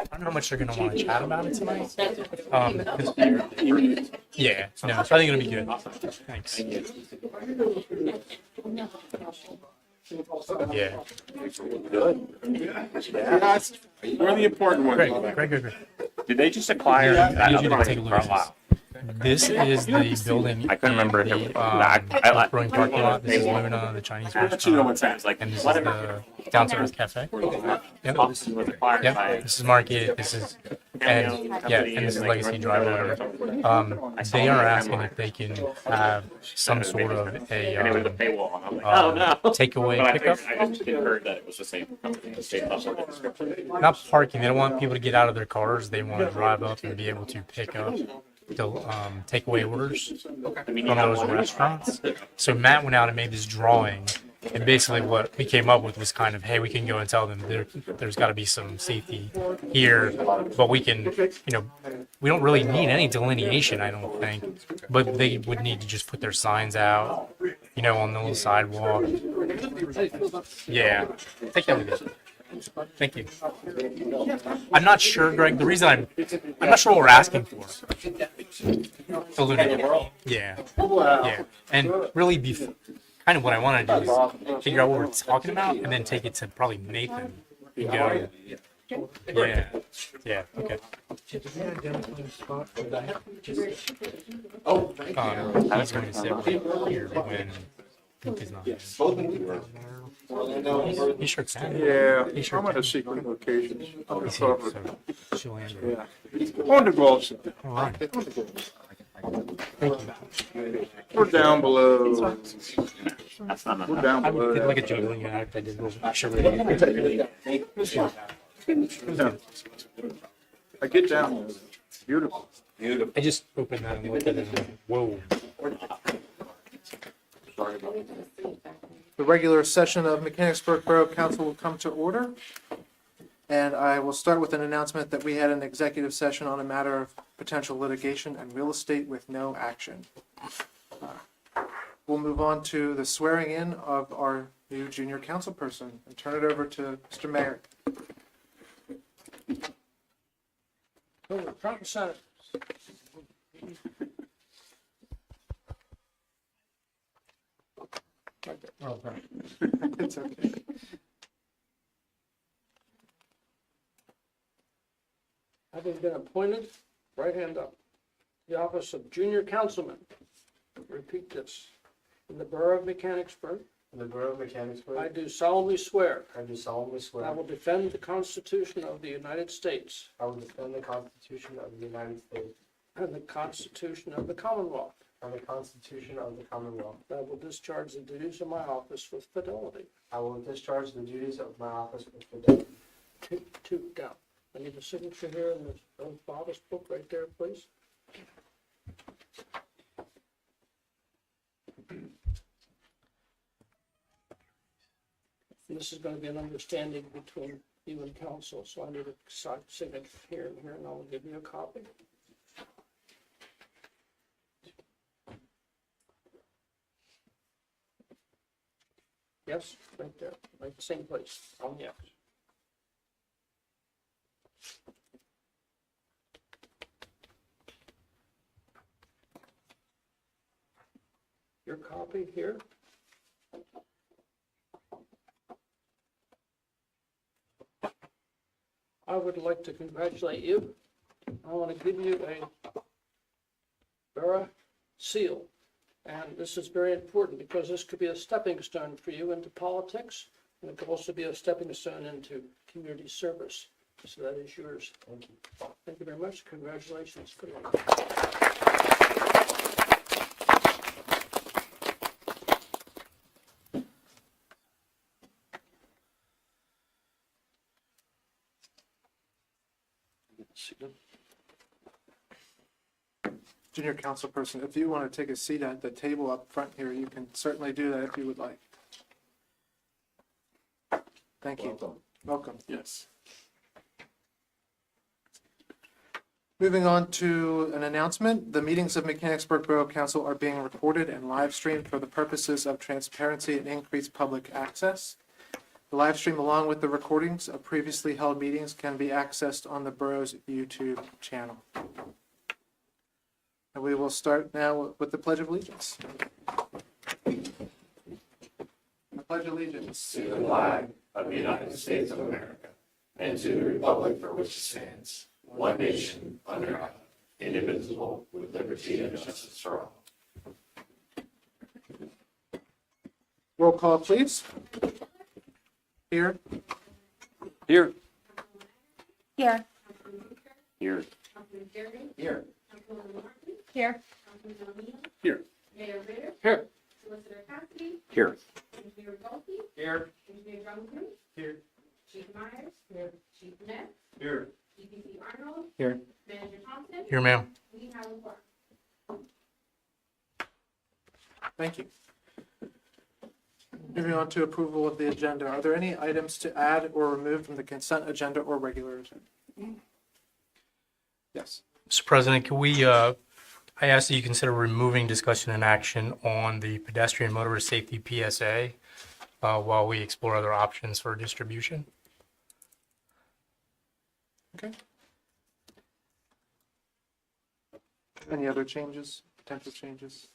I don't know how much they're going to want to chat about it tonight. Yeah, no, so I think it'll be good. Thanks. Yeah. Good. Yeah, we're the important ones. Great. Did they just acquire I that need you to other take a thing look for a at while? this. This is the building. I couldn't remember if it was the Brewing parking lot. This is Luna, the Chinese I'll let you know restaurant. what sounds like. And this is the Down to Earth Cafe. Yep. This was acquired Yep. by This is Market. This is and this is Legacy Driveway. They are asking if they can have some sort of and it was a a paywall. And I'm like, oh no. takeaway But pickup. I just heard that it was the same company, the same level of description. Not parking. They don't want people to get out of their cars. They want to drive up and be able to pick up the takeaway orders from those restaurants. So Matt went out and made this drawing, and basically what we came up with was kind of, hey, we can go and tell them there's got to be some safety here, but we can, we don't really need any delineation, I don't think, but they would need to just put their signs out, on the little sidewalk. Yeah, take that with you. Thank you. I'm not sure, Greg. The reason I'm not sure what we're asking for. Yeah. And really kind of what I want to do is figure out what we're talking about and then take it to probably Nathan and go, yeah, okay. He's going to sit right here when Luke is not here. He sure can. Yeah, He sure I'm at can. a secret location. He's here, so she'll answer. Yeah. On the gloves. All right. Thank you. We're down below. That's not We're down I below. did like a juggling act. I did a little charade. I get down there. Beautiful. I just opened that and looked at it and went, whoa. Sorry about that. The regular session of Mechanicsburg Borough Council will come to order. And I will start with an announcement that we had an executive session on a matter of potential litigation and real estate with no action. We'll move on to the swearing in of our new junior council person and turn it over to Mr. Mayor. Front and center. It's okay. Having been appointed, right hand up, the office of junior councilman. Repeat this. In the Borough of Mechanicsburg, In the Borough of Mechanicsburg, I do solemnly swear I do solemnly that swear I will defend the Constitution of the United States I will defend the Constitution of the United States and the Constitution of the Commonwealth. and the Constitution of the Commonwealth. That I will discharge the duties of my office with fidelity. I will discharge the duties of my office with fidelity. Two down. I need a signature here in the office book right there, please. And this is going to be an understanding between you and council, so I need a signature here and here, and I will give you a copy. Yes, right there, right, same place, on the X. Your copy here. I would like to congratulate you. I want to give you a Borough seal. And this is very important because this could be a stepping stone for you into politics. And it could also be a stepping stone into community service. So that is yours. Thank you. Thank you very much. Congratulations. Good luck. Junior council person, if you want to take a seat at the table up front here, you can certainly do that if you would like. Thank you. Welcome. Yes. Moving on to an announcement, the meetings of Mechanicsburg Borough Council are being recorded and live streamed for the purposes of transparency and increased public access. The live stream, along with the recordings of previously held meetings, can be accessed on the Borough's YouTube channel. And we will start now with the Pledge of Allegiance. I pledge allegiance To the flag of the United States of America and to the republic for which it stands, one nation, under God, indivisible, with liberty and justice for all. Roll call, please. Here. Here. Here. Here. Here. Here. Here. Mayor Ritter, Here. Solicitor Cassidy, Here. Engineer Dolphy, Here. Engineer Johnson, Here. Chief Myers, Chief Ness, Here. DPC Arnold, Here. Manager Thompson, Here, ma'am. we have a quorum. Thank you. Moving on to approval of the agenda. Are there any items to add or remove from the consent agenda or regular agenda? Yes. Mr. President, can we, I ask that you consider removing discussion and action on the pedestrian motorist safety PSA while we explore other options for distribution. Okay. Any other changes, potential changes?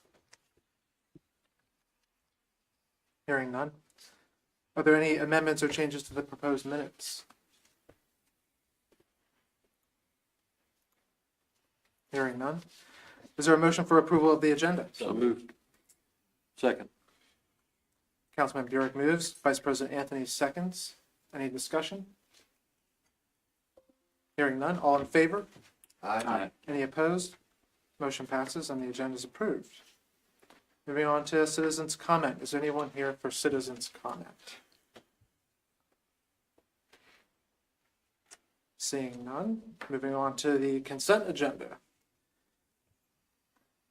Hearing none. Are there any amendments or changes to the proposed minutes? Hearing none. Is there a motion for approval of the agenda? So moved. Second. Councilman Burek moves, Vice President Anthony seconds. Any discussion? Hearing none. All in favor? Aye. Any opposed? Motion passes and the agenda is approved. Moving on to citizens' comment. Is there anyone here for citizens' comment? Seeing none. Moving on to the consent agenda.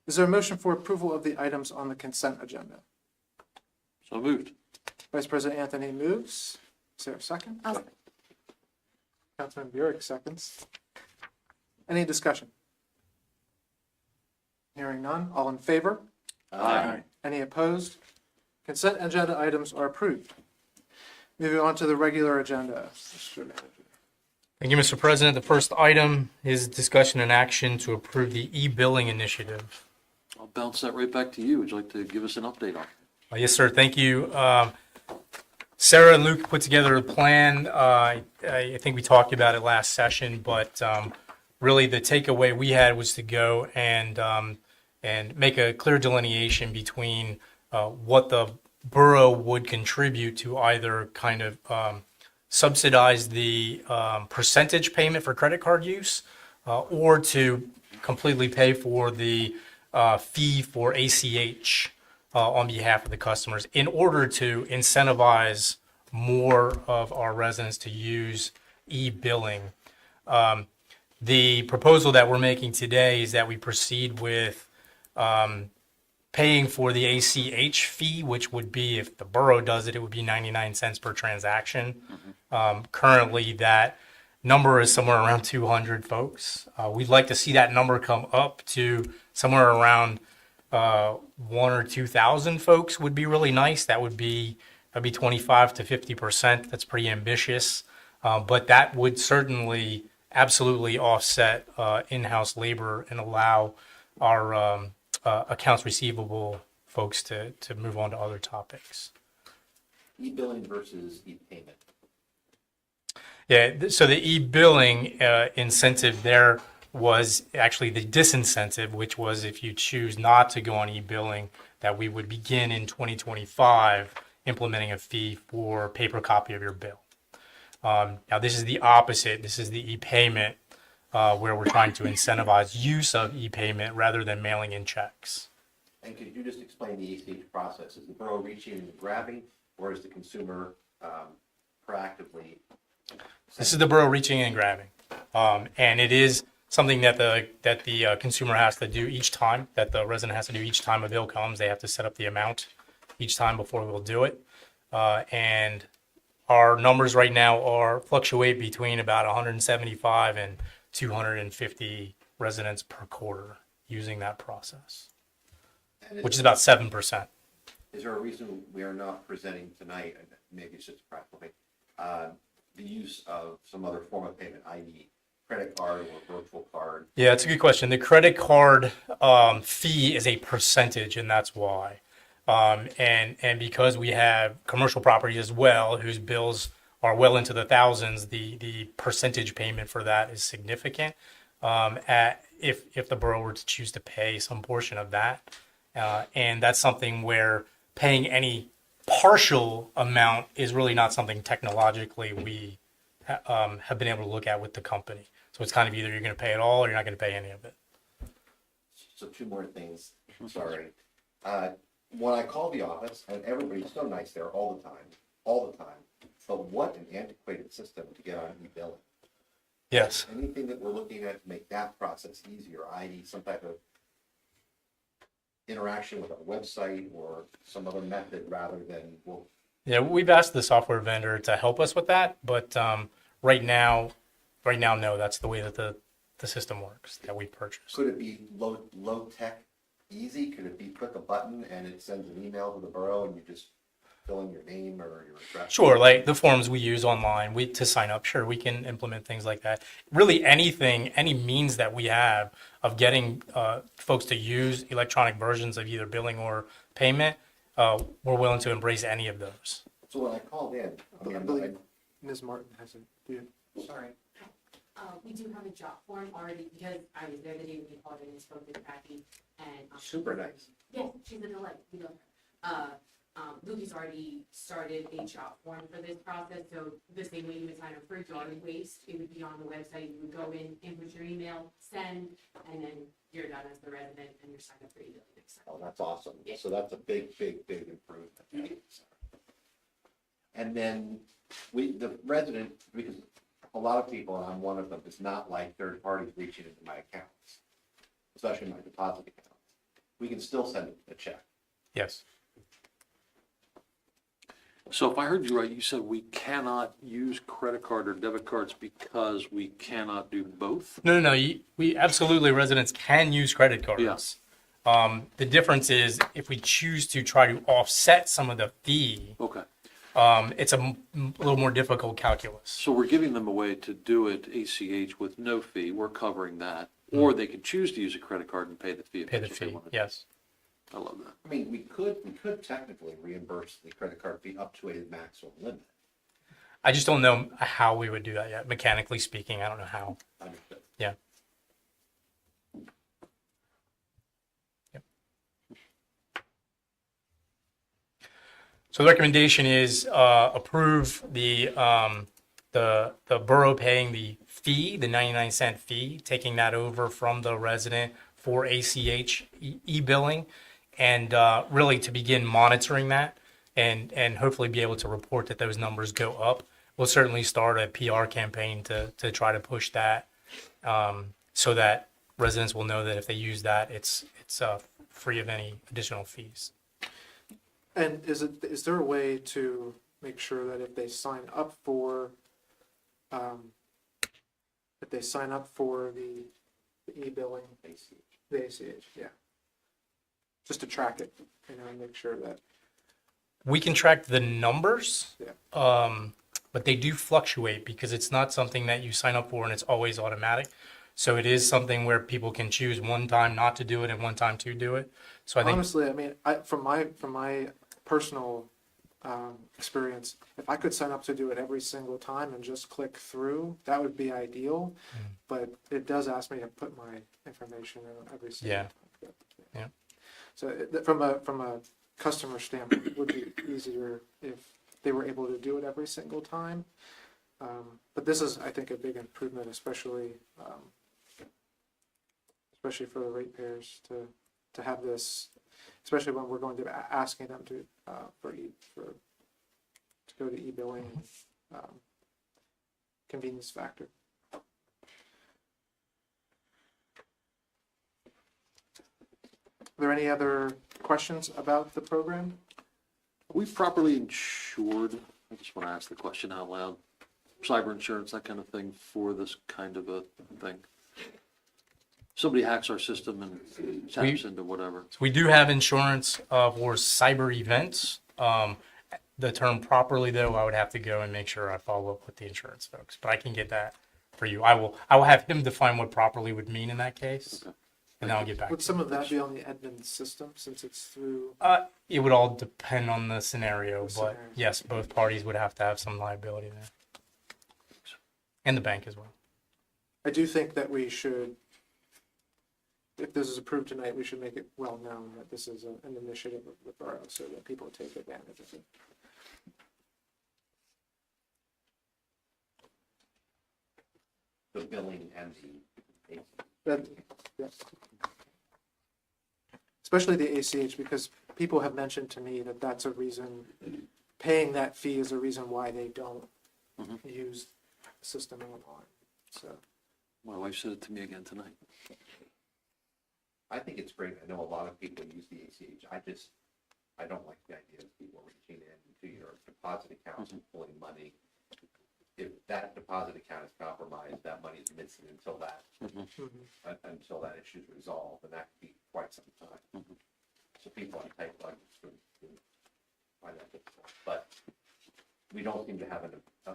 Is there a motion for approval of the items on the consent agenda? So moved. Vice President Anthony moves. Is there a second? I'll- Councilman Burek seconds. Any discussion? Hearing none. All in favor? Aye. Any opposed? Consent agenda items are approved. Moving on to the regular agenda. Mr. Manager. Thank you, Mr. President. The first item is discussion and action to approve the e-billing initiative. I'll bounce that right back to you. Would you like to give us an update on it? Yes, sir. Thank you. Sarah and Luke put together a plan. I think we talked about it last session, but really the takeaway we had was to go and make a clear delineation between what the borough would contribute to either kind of subsidize the percentage payment for credit card use or to completely pay for the fee for ACH on behalf of the customers in order to incentivize more of our residents to use e-billing. The proposal that we're making today is that we proceed with paying for the ACH fee, which would be, if the borough does it, it would be 99 cents per transaction. Currently, that number is somewhere around 200 folks. We'd like to see that number come up to somewhere around 1,000 or 2,000 folks would be really nice. That'd be 25 to 50%. That's pretty ambitious, but that would certainly absolutely offset in-house labor and allow our accounts receivable folks to move on to other topics. E-billing versus e-payment. Yeah, so the e-billing incentive there was actually the disincentive, which was if you choose not to go on e-billing, that we would begin in 2025 implementing a fee for paper copy of your bill. Now, this is the opposite. This is the e-payment where we're trying to incentivize use of e-payment rather than mailing in checks. And could you just explain the ACH process? Is the borough reaching and grabbing, or is the consumer proactively? This is the borough reaching and grabbing. And it is something that the consumer has to do each time, that the resident has to do each time a bill comes. They have to set up the amount each time before we'll do it. And our numbers right now fluctuate between about 175 and 250 residents per quarter using that process, which is about 7%. Is there a reason we are not presenting tonight, and maybe it's just a practical thing, the use of some other form of payment, i.e. credit card or virtual card? Yeah, it's a good question. The credit card fee is a percentage, and that's why. And because we have commercial properties as well, whose bills are well into the thousands, the percentage payment for that is significant. If the borough were to choose to pay some portion of that, and that's something where paying any partial amount is really not something technologically we have been able to look at with the company. So it's kind of either you're going to pay it all or you're not going to pay any of it. So two more things, sorry. When I call the office, and everybody's so nice there all the time, but what an antiquated system to get on e-billing. Yes. Anything that we're looking at to make that process easier, i.e. some type of interaction with a website or some other method rather than, well, Yeah, we've asked the software vendor to help us with that, but right now, no, that's the way that the system works that we purchased. could it be low tech, easy? Could it be click a button and it sends an email to the borough and you just fill in your name or your address? Sure, like the forms we use online, to sign up, sure, we can implement things like that. Really anything, any means that we have of getting folks to use electronic versions of either billing or payment, we're willing to embrace any of those. So when I called in, I believe Ms. Martin has it. Sorry. We do have a job form already, because I was there the day when you called in and spoke to Kathy, and. super nice. Yes, she's a delight, we love her. Lucas already started a job form for this process, so the same way you would sign up for yard waste, it would be on the website, you would go in, input your email, send, and then you're done as the resident, and you're signed up for e-billing next time. Oh, that's awesome. Yeah. So that's a big improvement. And then the resident, because a lot of people, and I'm one of them, does not like third parties reaching into my accounts, especially my deposit accounts. We can still send a check. Yes. So if I heard you right, you said we cannot use credit card or debit cards because we cannot do both? No. We absolutely, residents can use credit cards. Yes. The difference is if we choose to try to offset some of the fee, Okay. it's a little more difficult calculus. So we're giving them a way to do it ACH with no fee. We're covering that. Or they could choose to use a credit card and pay the fee. if Pay the that's what they fee, wanna do. yes. I love that. I mean, we could technically reimburse the credit card fee up to a maximum limit. I just don't know how we would do that yet. Mechanically speaking, I don't know how. Understood. Yeah. Yep. So the recommendation is approve the borough paying the fee, the 99-cent fee, taking that over from the resident for ACH e-billing, and really to begin monitoring that and hopefully be able to report that those numbers go up. We'll certainly start a PR campaign to try to push that so that residents will know that if they use that, it's free of any additional fees. And is there a way to make sure that if they sign up for, the e-billing, the ACH, yeah, just to track it, and make sure that, We can track the numbers, yeah. but they do fluctuate because it's not something that you sign up for and it's always automatic. So it is something where people can choose one time not to do it and one time to do it. So I think Honestly, I mean, from my personal experience, if I could sign up to do it every single time and just click through, that would be ideal. But it does ask me to put my information in every single time. Yeah. So from a customer standpoint, it would be easier if they were able to do it every single time. But this is, I think, a big improvement, especially for the ratepayers to have this, especially when we're going to be asking them to go to e-billing, convenience factor. Are there any other questions about the program? Are we properly insured? I just want to ask the question out loud. Cyber insurance, that kind of thing for this kind of a thing. somebody hacks our system and taps into whatever. So we do have insurance for cyber events. The term properly, though, I would have to go and make sure I follow up with the insurance folks, but I can get that for you. I will have him define what properly would mean in that case, Okay. and then I'll get back Would to some of that be on the admin system since it's through? you. It would all depend on the scenario, but Scenario. yes, both parties would have to have some liability there. And the bank as well. I do think that we should, if this is approved tonight, we should make it well known that this is an initiative of the borough so that people take advantage of it. The billing and the. That, yes. Especially the ACH, because people have mentioned to me that that's a reason, paying that fee is a reason why they don't use the system online, so. My wife said it to me again tonight. I think it's great. I know a lot of people use the ACH. I don't like the idea of people reaching into your deposit accounts and pulling money. If that deposit account is compromised, that money is missing until that issue is resolved, and that could be quite some time. So people on tight budgets would find that difficult. But we don't seem to have an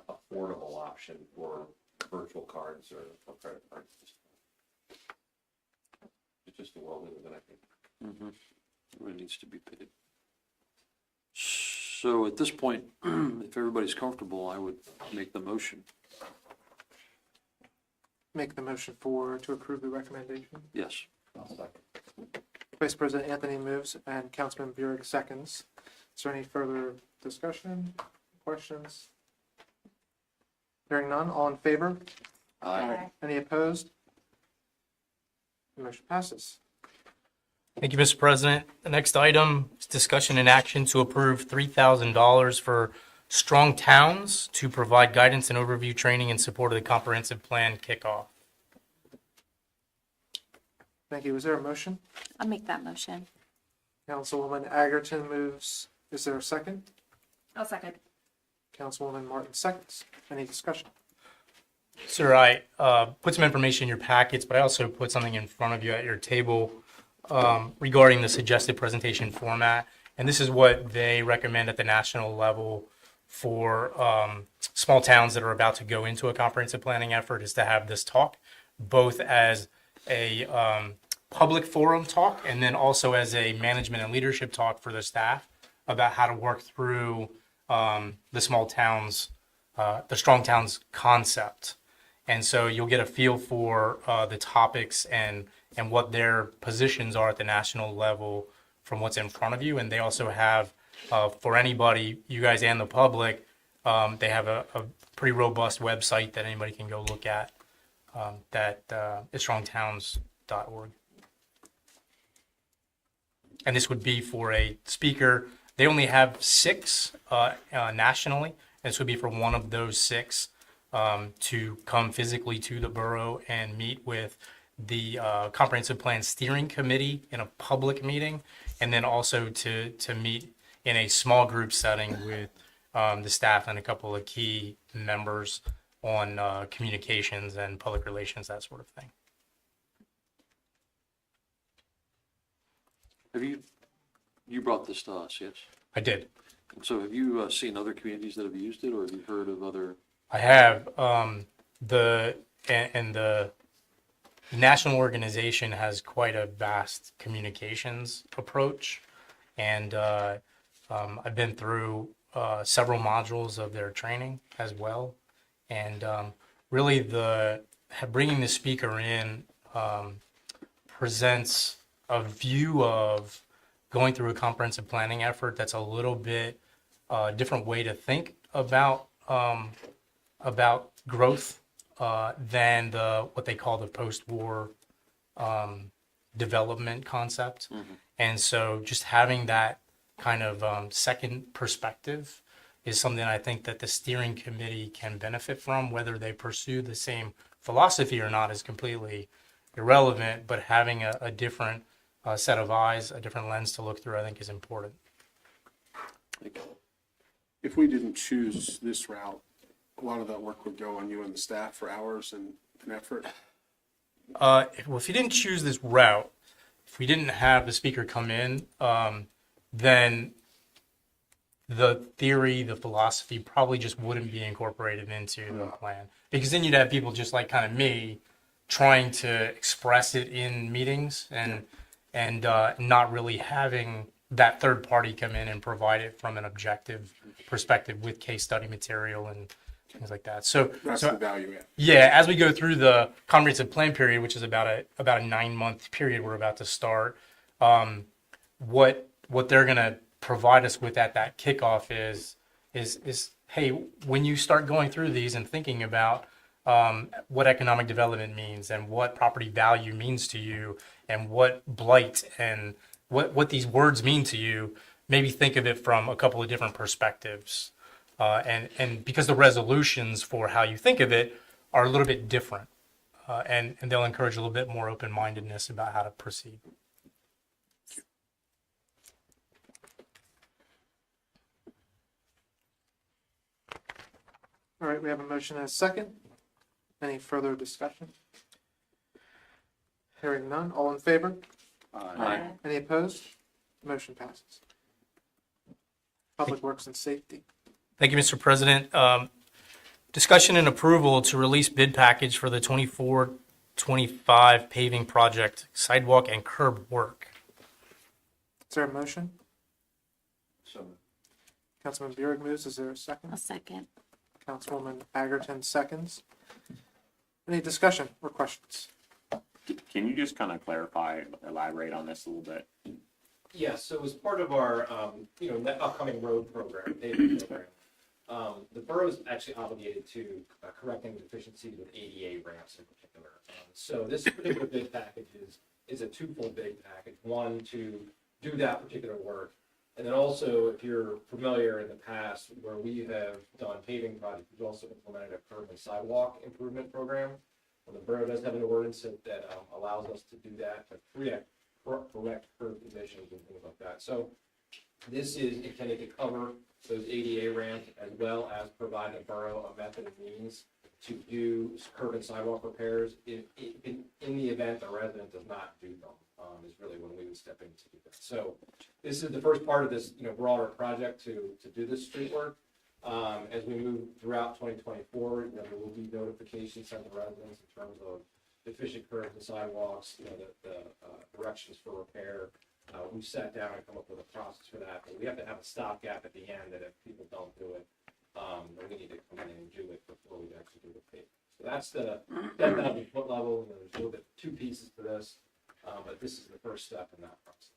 affordable option for virtual cards or credit cards. It's just the world we live in, I think. It needs to be paid. So at this point, if everybody's comfortable, I would make the motion. Make the motion to approve the recommendation. Yes. I'll second. Vice President Anthony moves and Councilman Burek seconds. Is there any further discussion, questions? Hearing none, all in favor? Aye. Any opposed? The motion passes. Thank you, Mr. President. The next item is discussion and action to approve $3,000 for Strong Towns to provide guidance and overview training in support of the comprehensive plan kickoff. Thank you. Is there a motion? I'll make that motion. Councilwoman Agerton moves. Is there a second? I'll second. Councilwoman Martin seconds. Any discussion? Sir, I put some information in your packets, but I also put something in front of you at your table regarding the suggested presentation format. And this is what they recommend at the national level for small towns that are about to go into a comprehensive planning effort, is to have this talk, both as a public forum talk and then also as a management and leadership talk for the staff about how to work through the small towns, the strong towns concept. And so you'll get a feel for the topics and what their positions are at the national level from what's in front of you. And they also have, for anybody, you guys and the public, they have a pretty robust website that anybody can go look at, that is strongtowns.org. And this would be for a speaker. They only have 6 nationally. This would be for one of those 6 to come physically to the borough and meet with the Comprehensive Plan Steering Committee in a public meeting, and then also to meet in a small group setting with the staff and a couple of key members on communications and public relations, that sort of thing. Have you brought this to us, yes? I did. So have you seen other communities that have used it, or have you heard of other? I have. The national organization has quite a vast communications approach, and I've been through several modules of their training as well. And really, bringing the speaker in presents a view of going through a comprehensive planning effort that's a little bit different way to think about growth than what they call the post-war development concept. And so just having that kind of second perspective is something I think that the steering committee can benefit from. Whether they pursue the same philosophy or not is completely irrelevant, but having a different set of eyes, a different lens to look through, I think is important. If we didn't choose this route, a lot of that work would go on you and the staff for hours and effort. If you didn't choose this route, if we didn't have the speaker come in, then the theory, the philosophy probably just wouldn't be incorporated into the plan. Because then you'd have people just like kind of me trying to express it in meetings and not really having that third party come in and provide it from an objective perspective with case study material and things like that. So That's the value add. yeah, as we go through the comprehensive plan period, which is about a 9-month period we're about to start, what they're gonna provide us with at that kickoff is hey, when you start going through these and thinking about what economic development means and what property value means to you and what blight and what these words mean to you, maybe think of it from a couple of different perspectives. And because the resolutions for how you think of it are a little bit different, and they'll encourage a little bit more open-mindedness about how to proceed. All right, we have a motion and a second. Any further discussion? Hearing none, all in favor? Aye. Any opposed? Motion passes. Public Works and Safety. Thank you, Mr. President. Discussion and approval to release bid package for the 24-25 paving project, sidewalk and curb work. Is there a motion? So Councilman Burek moves. Is there a second? I'll second. Councilwoman Agerton seconds. Any discussion or questions? Can you just kind of clarify, elaborate on this a little bit? Yes, so as part of our, upcoming road program, paving program, the borough is actually obligated to correcting deficiencies with ADA ramps in particular. So this particular bid package is a twofold bid package. One, to do that particular work. And then also, if you're familiar in the past, where we have done paving projects, we've also implemented a curb and sidewalk improvement program. And the borough does have an ordinance that allows us to do that, to correct curb conditions and things like that. So this is intended to cover those ADA ramps as well as provide the borough a method and means to do curb and sidewalk repairs in the event the resident does not do them, is really when we would step in to do that. So this is the first part of this, broader project to do this street work. As we move throughout 2024, there will be notifications sent to residents in terms of deficient curbs and sidewalks, the directions for repair. We've sat down and come up with a process for that, but we have to have a stopgap at the end that if people don't do it, we need to come in and do it before we actually do the paving. So that's the 10,000-foot level. There's a little bit two pieces to this, but this is the first step in that process.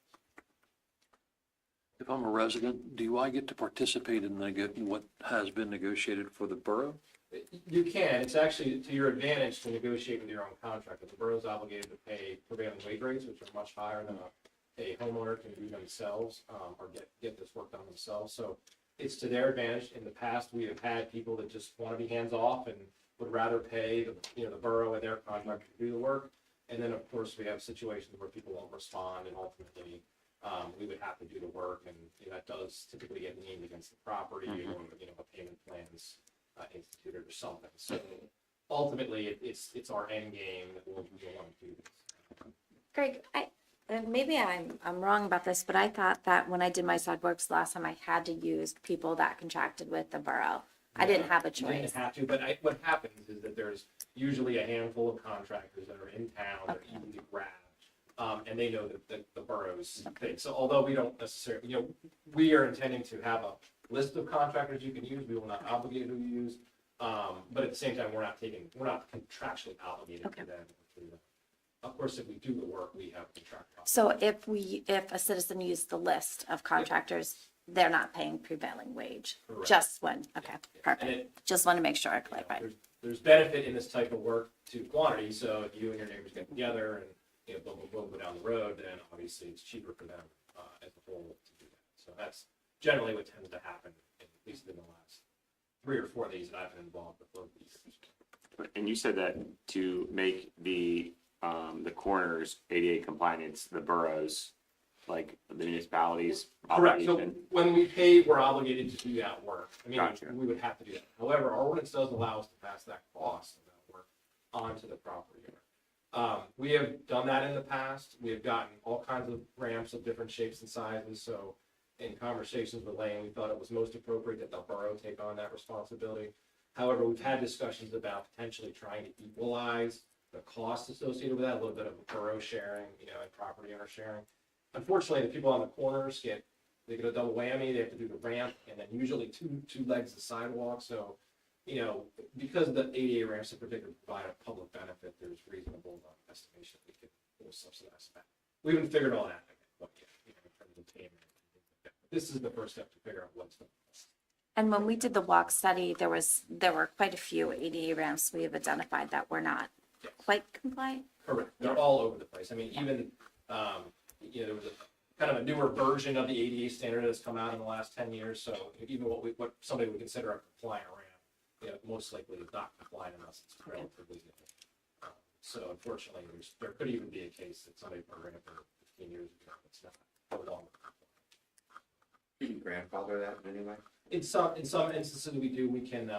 If I'm a resident, do I get to participate in what has been negotiated for the borough? You can. It's actually to your advantage to negotiate with your own contractor. The borough's obligated to pay prevailing wage rates, which are much higher than a homeowner can do themselves, or get this work done themselves. So it's to their advantage. In the past, we have had people that just want to be hands off and would rather pay the borough and their contractor to do the work. And then of course we have situations where people won't respond, and ultimately we would have to do the work, and that does typically get leaned against the property, or a payment plan's instituted or something. So ultimately, it's our end game that we'll want to do this. Greg, maybe I'm wrong about this, but I thought that when I did my sidewalks last time, I had to use people that contracted with the borough. I didn't have a You didn't choice. have to, but what happens is that there's usually a handful of contractors that are in town that are easily grabbed, and they know that the borough's thing. So although we don't necessarily, we are intending to have a list of contractors you can use. We will not obligate who you use, but at the same time, we're not contractually obligated to them. Of course, if we do the work, we have contract. So if a citizen used the list of contractors, they're not paying prevailing wage. Correct. Just when, okay, And perfect. Just want to make sure I clarified. There's benefit in this type of work to quantity. So if you and your neighbors get together and boom, boom, boom, go down the road, then obviously it's cheaper for them as a whole to do that. So that's generally what tends to happen, at least in the last 3 or 4 of these that I've been involved with both these. And you said that to make the corners ADA compliant, it's the boroughs, like the municipalities. Correct. So obligation. when we pay, we're obligated to do that work. I mean, Gotcha. we would have to do that. However, our ordinance does allow us to pass that cost of that work onto the property owner. We have done that in the past. We have gotten all kinds of ramps of different shapes and sizes, so in conversations with Lane, we thought it was most appropriate that the borough take on that responsibility. However, we've had discussions about potentially trying to equalize the cost associated with that, a little bit of borough sharing, and property owner sharing. Unfortunately, the people on the corners get a double whammy. They have to do the ramp and then usually two legs of sidewalk. So, because the ADA ramps in particular provide a public benefit, there's reasonable estimation that we could subsidize that. We haven't figured all that out yet, in terms of payment. This is the first step to figure out what's the cost. And when we did the walk study, there were quite a few ADA ramps we have identified that were not quite compliant. Correct. They're all over the place. I mean, even, there was a kind of a newer version of the ADA standard that's come out in the last 10 years. So even what somebody would consider a compliant ramp, most likely is not compliant unless it's relatively new. So unfortunately, there could even be a case that somebody put a ramp for 15 years ago. It's not no longer compliant. You can grandfather that in any way? In some instances we do, we can,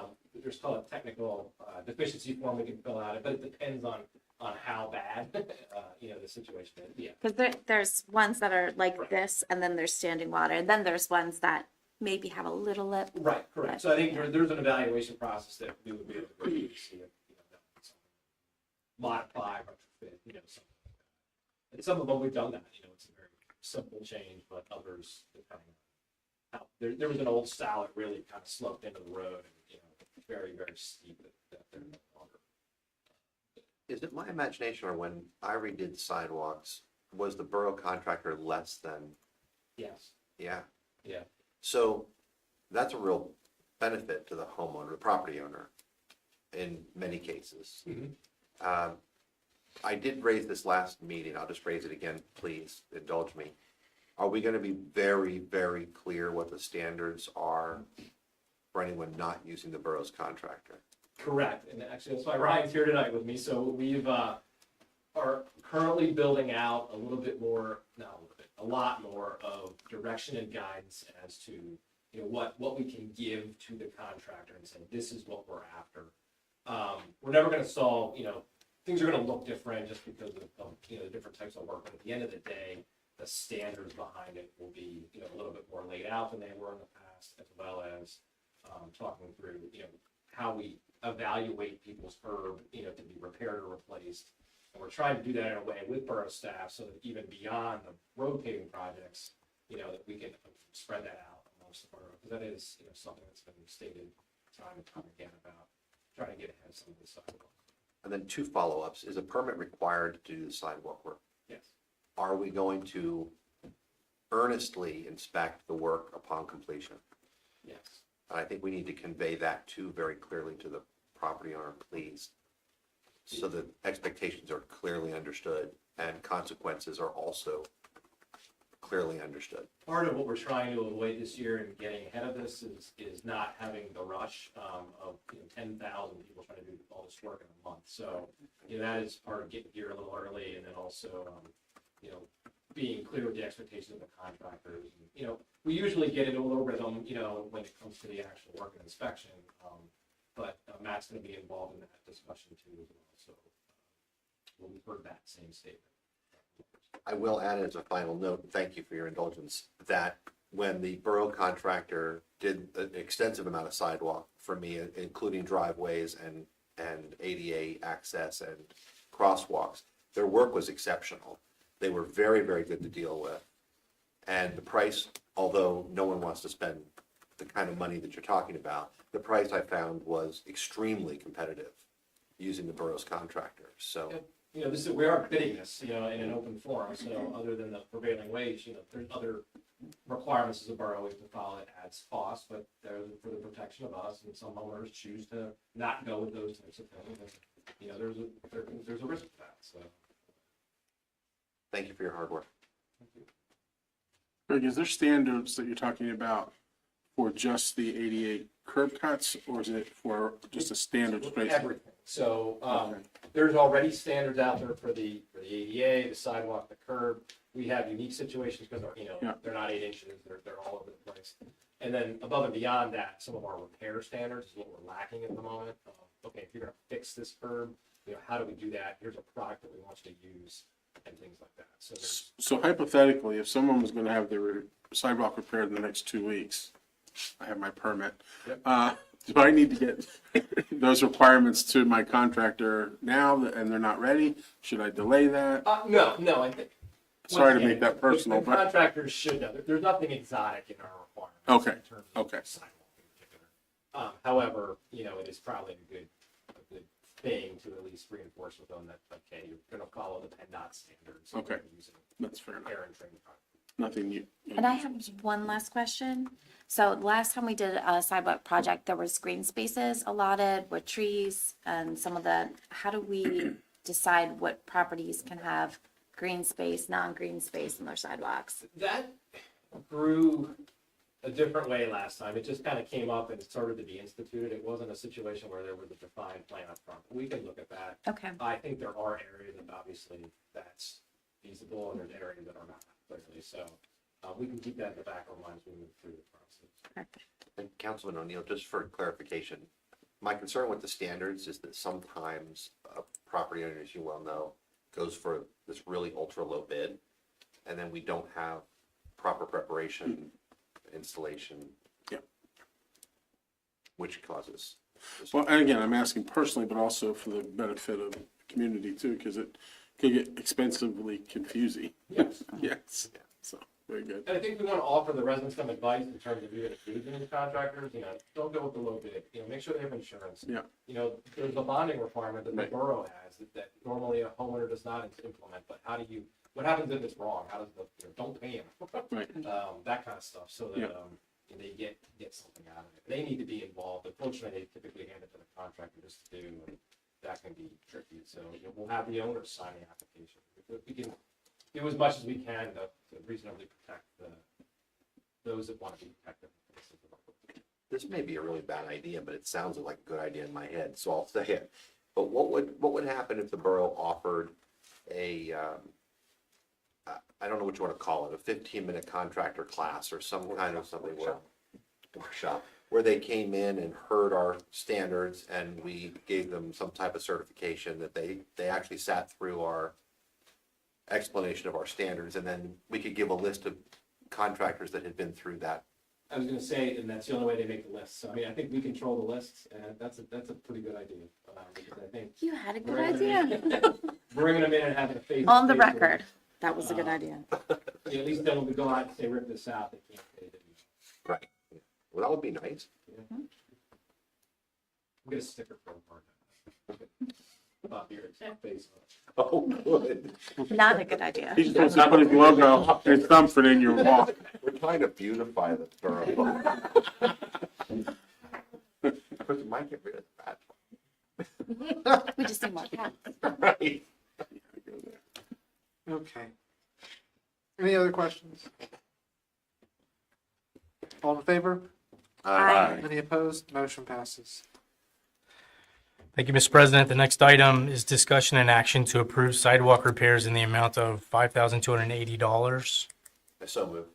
there's called a technical deficiency form we can fill out, but it depends on how bad, the situation is, yeah. Because there's ones that are like this, and then there's standing water, and then there's ones that maybe have a little lip. Right, correct. So I think there's an evaluation process that we would be able to go through to see if, that would modify, retrofit, something like that. And some of them we've done that, it's a very simple change, but others, depending on how, there was an old style that really kind of sloped into the road and, very, very steep that they're no longer. Is it my imagination, or when I redid sidewalks, was the borough contractor less than, Yes, yeah? yeah. So that's a real benefit to the homeowner, the property owner, in many cases. Mhm. I did raise this last meeting, I'll just raise it again, please indulge me. Are we gonna be very, very clear what the standards are for anyone not using the borough's contractor? Correct, and actually that's why Ryan's here tonight with me. So we've are currently building out a little bit more, not a little bit, a lot more of direction and guidance as to what we can give to the contractor and say this is what we're after. We're never going to solve, things are going to look different just because of the different types of work. But at the end of the day, the standards behind it will be a little bit more laid out than they were in the past, as well as talking through how we evaluate people's curb to be repaired or replaced. And we're trying to do that in a way with borough staff so that even beyond the road paving projects, that we can spread that out amongst the borough, because that is something that's been stated time and time again about trying to get ahead of some of the sidewalk. And then 2 follow-ups, is a permit required to do the sidewalk work? Yes. Are we going to earnestly inspect the work upon completion? Yes. And I think we need to convey that too very clearly to the property owner, please. So that expectations are clearly understood and consequences are also clearly understood. Part of what we're trying to avoid this year and getting ahead of this is not having the rush of 10,000 people trying to do all this work in a month. So that is part of getting here a little early, and then also being clear with the expectations of the contractors. We usually get into a little rhythm when it comes to the actual work and inspection. But Matt's going to be involved in that discussion too as well. So we've heard that same statement. I will add as a final note, and thank you for your indulgence, that when the borough contractor did an extensive amount of sidewalk for me, including driveways and ADA access and crosswalks, their work was exceptional. They were very, very good to deal with. And the price, although no one wants to spend the kind of money that you're talking about, the price I found was extremely competitive using the borough's contractor. So, We are bidding this, in an open forum. So other than the prevailing wage, there's other requirements as a borough we have to follow that adds cost, but they're for the protection of us. And some homeowners choose to not go with those types of things. And, there's a risk to that. So. thank you for your hard work. Greg, is there standards that you're talking about for just the 88 curb cuts, or is it for just a standard straight? Everything. So Okay. there's already standards out there for the ADA, the sidewalk, the curb. We have unique situations because they're not 8 inches; they're all over the place. And then above and beyond that, some of our repair standards is what we're lacking at the moment. Okay, if you're going to fix this curb, how do we do that? Here's a product that we want you to use and things like that. So there's, So hypothetically, if someone was gonna have their sidewalk repaired in the next 2 weeks, I have my permit. Yep. Do I need to get those requirements to my contractor now and they're not ready? Should I delay that? no, I think. Sorry to once make that again, personal, the but, contractors should know. There's nothing exotic in our requirements. Okay, In terms of okay. sidewalk in particular. However, it is probably a good thing to at least reinforce with them that, okay, you're gonna follow the PennDOT standards. and Okay. you're using that's fair enough. air and train product. Nothing new. And I have one last question. So last time we did a sidewalk project, there was green spaces allotted with trees and some of the, how do we decide what properties can have green space, non-green space in their sidewalks? That grew a different way last time. It just kind of came up and started to be instituted. It wasn't a situation where there was a defined plan up front. We can look at that. Okay. I think there are areas that obviously that's feasible and there's areas that are not clearly. So we can keep that in the back of our minds as we move through the process. Perfect. And Councilman O'Neill, just for clarification, my concern with the standards is that sometimes a property owner, as you well know, goes for this really ultra low bid, and then we don't have proper preparation, installation. Yeah. Which causes. Well, and again, I'm asking personally, but also for the benefit of the community too, because it could get expensively confusing. Yes. Yes, so, very good. And I think we want to offer the residents some advice in terms of even if using the contractors, don't go with the low bid, make sure they have insurance. Yeah. There's a bonding requirement that the Right. borough has that normally a homeowner does not implement, but what happens if it's wrong? How does don't pay them? Right. That kind of stuff, so that, Yeah. they get something out of it. They need to be involved. Unfortunately, they typically hand it to the contractor just to do, and that can be tricky. So, we'll have the owners sign the application. We can do as much as we can to reasonably protect those that want to be protected. This may be a really bad idea, but it sounds like a good idea in my head, so I'll say it. But what would happen if the borough offered a, I don't know what you want to call it, a 15-minute contractor class or some kind of something workshop, where they came in and heard our standards and we gave them some type of certification that they actually sat through our explanation of our standards, and then we could give a list of contractors that had been through that. I was going to say, and that's the only way they make the list. So, I think we control the lists, and that's a pretty good idea. Because I think You had a good bringing idea. them in- bringing them in and having a face. On the record, that was a good idea. At least then when we go out and say, rip this out, they can't say that. Right. Well, that would be nice. We'll get a sticker for them. Bob Beard's face on it. Oh, good. Not a good idea. He's supposed to put his logo, his thumbprint in your wall. We're trying to beautify the borough. But you might get rid of the bad one. We just need more cats. Right. Okay. Any other questions? All in favor? Aye. Any opposed? Motion passes. Thank you, Mr. President. The next item is discussion and action to approve sidewalk repairs in the amount of $5,280. I so move.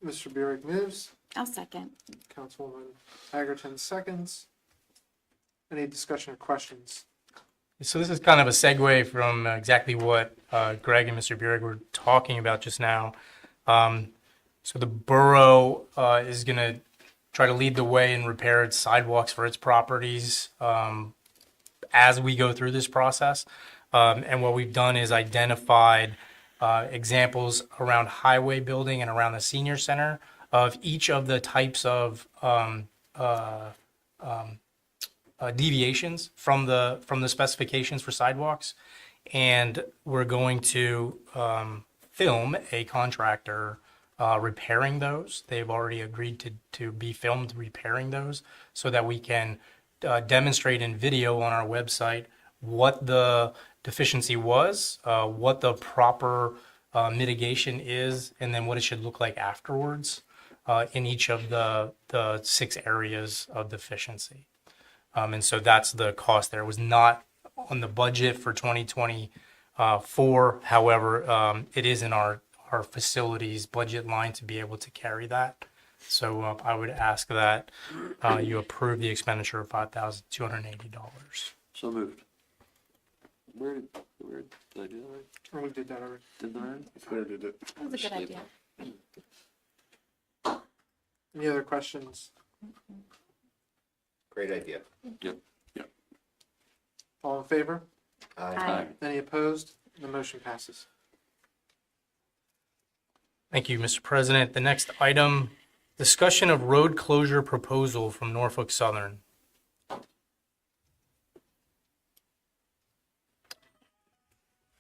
Mr. Burek moves. I'll second. Councilwoman Hagerton seconds. Any discussion or questions? So this is kind of a segue from exactly what Greg and Mr. Burek were talking about just now. So the borough is going to try to lead the way and repair its sidewalks for its properties as we go through this process. And what we've done is identified examples around highway building and around the senior center of each of the types of deviations from the specifications for sidewalks. And we're going to film a contractor repairing those. They've already agreed to be filmed repairing those so that we can demonstrate in video on our website what the deficiency was, what the proper mitigation is, and then what it should look like afterwards in each of the 6 areas of deficiency. And so that's the cost there. It was not on the budget for 2024. However, it is in our facilities budget line to be able to carry that. So I would ask that you approve the expenditure of $5,280. So moved. where did I do that already? Or we did that already. Did that already? Claire did it. That was a good idea. Any other questions? Great idea. All in favor? Aye. Any opposed? The motion passes. Thank you, Mr. President. The next item, discussion of road closure proposal from Norfolk Southern.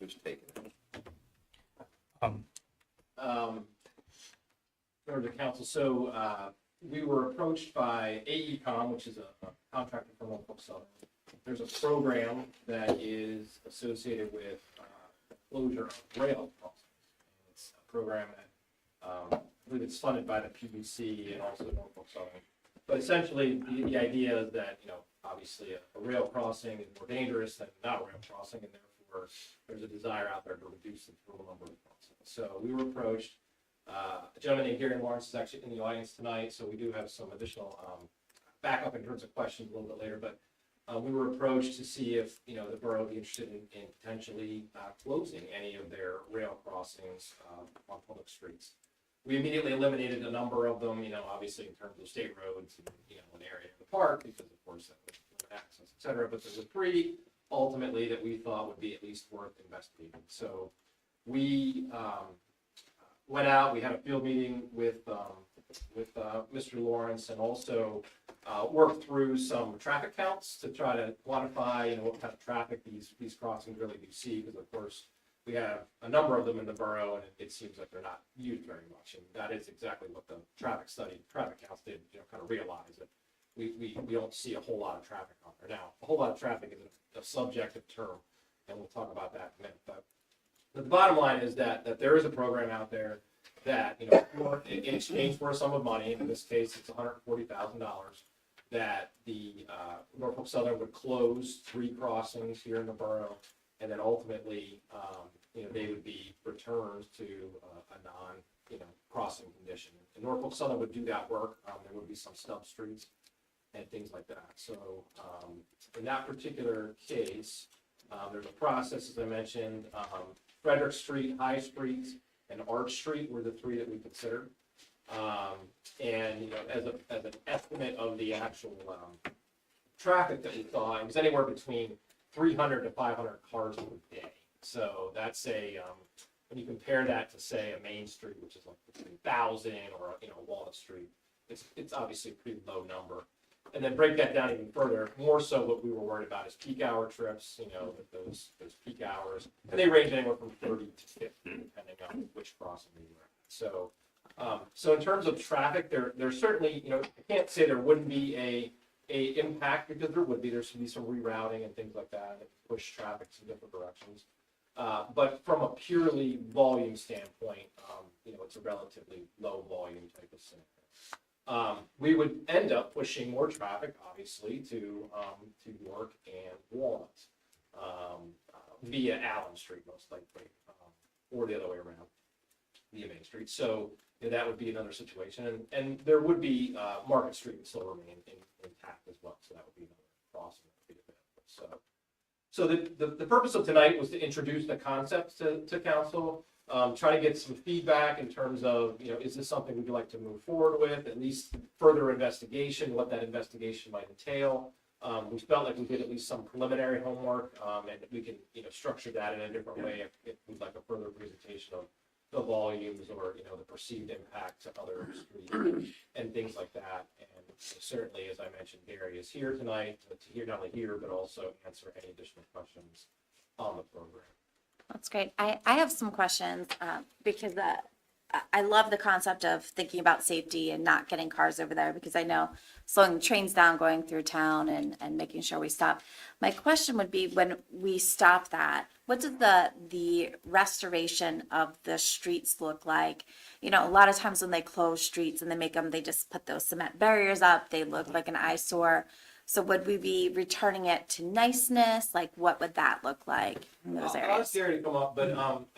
Who's taking it? Um, Members of council, so we were approached by AECom, which is a contractor from Norfolk Southern. There's a program that is associated with closure of rail crossings. It's a program that I believe it's funded by the PBC and also Norfolk Southern. But essentially, the idea is that, obviously a rail crossing is more dangerous than not a rail crossing, and therefore there's a desire out there to reduce the total number of crossings. So we were approached. A gentleman named Gary Lawrence is actually in the audience tonight, so we do have some additional backup in terms of questions a little bit later. But we were approached to see if the borough would be interested in potentially closing any of their rail crossings on public streets. We immediately eliminated a number of them, obviously in terms of state roads and an area of the park, because of course that would limit access, et cetera. But there were 3 ultimately that we thought would be at least worth investigating. So we went out, we had a field meeting with Mr. Lawrence, and also worked through some traffic counts to try to quantify, what kind of traffic these crossings really do see, because of course we have a number of them in the borough, and it seems like they're not used very much, and that is exactly what the traffic counts did, kind of realize that we don't see a whole lot of traffic on there. Now, a whole lot of traffic is a subjective term, and we'll talk about that in a minute, but the bottom line is that there is a program out there that, in exchange for a sum of money, in this case, it's $140,000, that the Norfolk Southern would close 3 crossings here in the borough, and then ultimately, they would be returned to a crossing condition. And Norfolk Southern would do that work. There would be some stub streets and things like that. So in that particular case, there's a process, as I mentioned. Frederick Street, High Street, and Arch Street were the 3 that we considered. And as an estimate of the actual traffic that we saw, it was anywhere between 300 to 500 cars per day. So that's when you compare that to, say, a Main Street, which is like 1,000, or Walnut Street, it's obviously a pretty low number. And then break that down even further, more so what we were worried about is peak hour trips, those peak hours. And they range anywhere from 30 to 50, depending on which crossing you were at. So in terms of traffic, there's certainly, I can't say there wouldn't be a impact, because there would be. There should be some rerouting and things like that that push traffic in different directions. But from a purely volume standpoint, it's a relatively low volume type of scenario. We would end up pushing more traffic, obviously, to York and Walnut via Allen Street, most likely, or the other way around, via Main Street. So that would be another situation, and there would be Market Street would still remain intact as well. So that would be another crossing that would be available. So the purpose of tonight was to introduce the concept to council. Try to get some feedback in terms of, is this something we'd like to move forward with, at least further investigation, what that investigation might entail. We felt like we did at least some preliminary homework, and we can, structure that in a different way if we'd like a further presentation of the volumes or, the perceived impact to other streets and things like that. And certainly, as I mentioned, Gary is here tonight to hear, not only hear, but also answer any additional questions on the program. That's great. I have some questions because I love the concept of thinking about safety and not getting cars over there, because I know slowing the trains down, going through town, and making sure we stop. My question would be, when we stop that, what does the restoration of the streets look like? A lot of times when they close streets and they just put those cement barriers up, they look like an eyesore. So would we be returning it to niceness? Like, what would that look like in those I'll areas? ask Gary to come up, but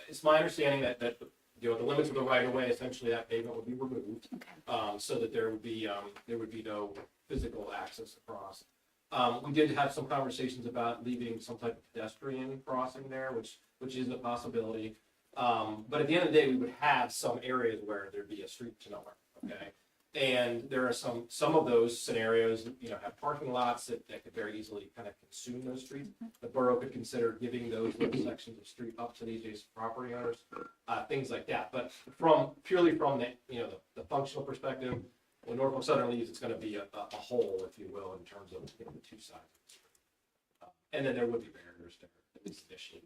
it's my understanding that the limits of the right of way, essentially that pavement would be removed, Okay. so that there would be no physical access across. We did have some conversations about leaving some type of pedestrian crossing there, which is a possibility. But at the end of the day, we would have some areas where there'd be a street to nowhere, okay? And there are some of those scenarios, have parking lots that could very easily kind of consume those streets. The borough could consider giving those little sections of street up to the adjacent property owners, things like that. But purely from the functional perspective, when Norfolk Southern leaves, it's gonna be a hole, if you will, in terms of the two sides. And then there would be barriers there, at least initially.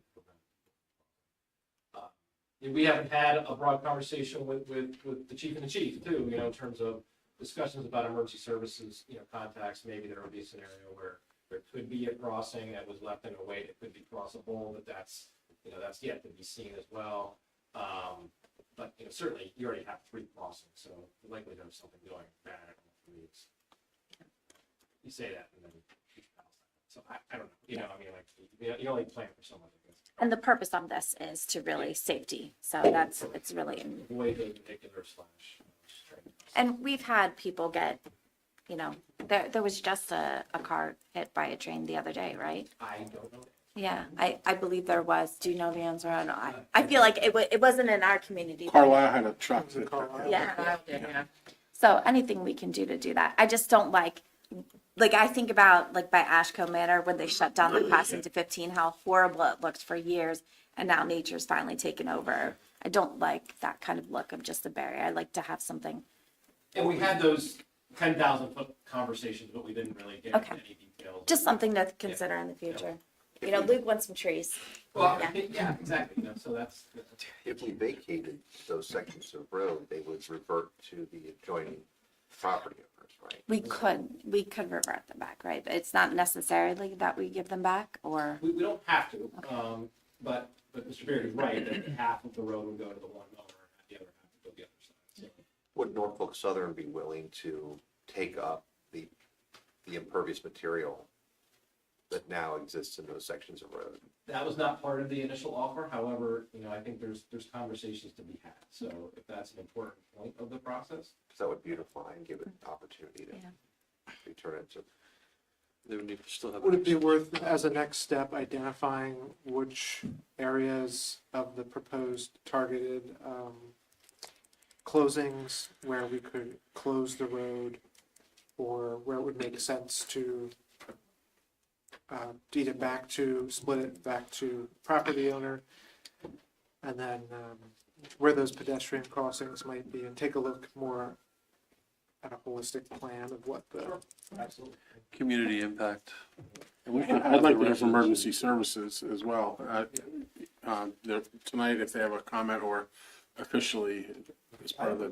We haven't had a broad conversation with the chief and the chief too, in terms of discussions about emergency services, contacts. Maybe there would be a scenario where there could be a crossing that was left in a way that could be crossable, but that's yet to be seen as well. But certainly you already have 3 crossings, so the likelihood of something going bad, you say that and then so I don't know, you only plan for so much, I guess. And the purpose of this is to really safety. So it's really, Avoid the vehicular / and we've had people get, there was just a car hit by a train the other day, right? I don't know. Yeah, I believe there was. Do you know the answer? I don't know. I feel like it wasn't in our community. Carlisle had a truck. Yeah. So anything we can do to do that. I just don't like I think about by Ashco Manor when they shut down the crossing to 15, how horrible it looked for years, and now nature's finally taken over. I don't like that kind of look of just a barrier. I like to have something. And we had those 10,000-foot conversations, but we didn't really get into any details. Just something to consider in the future. Luke wants some trees. Well, yeah, exactly. So that's. If we vacated those sections of road, they would revert to the adjoining property owners, right? We could revert them back, right? But it's not necessarily that we give them back, or. We don't have to, but Mr. Beard is right that half of the road would go to the one owner, and the other half would go the other side. So. Would Norfolk Southern be willing to take up the impervious material that now exists in those sections of road? That was not part of the initial offer. However, I think there's conversations to be had. So if that's an important point of the process. Because that would beautify and give it an opportunity to return it to. They would need to still have. Would it be worth, as a next step, identifying which areas of the proposed targeted closings where we could close the road, or where it would make sense to deed it back to, split it back to property owner, and then where those pedestrian crossings might be, and take a look more at a holistic plan of what the Absolutely. Community impact. And I'd like to hear from emergency services as well. Tonight, if they have a comment or officially as part of the.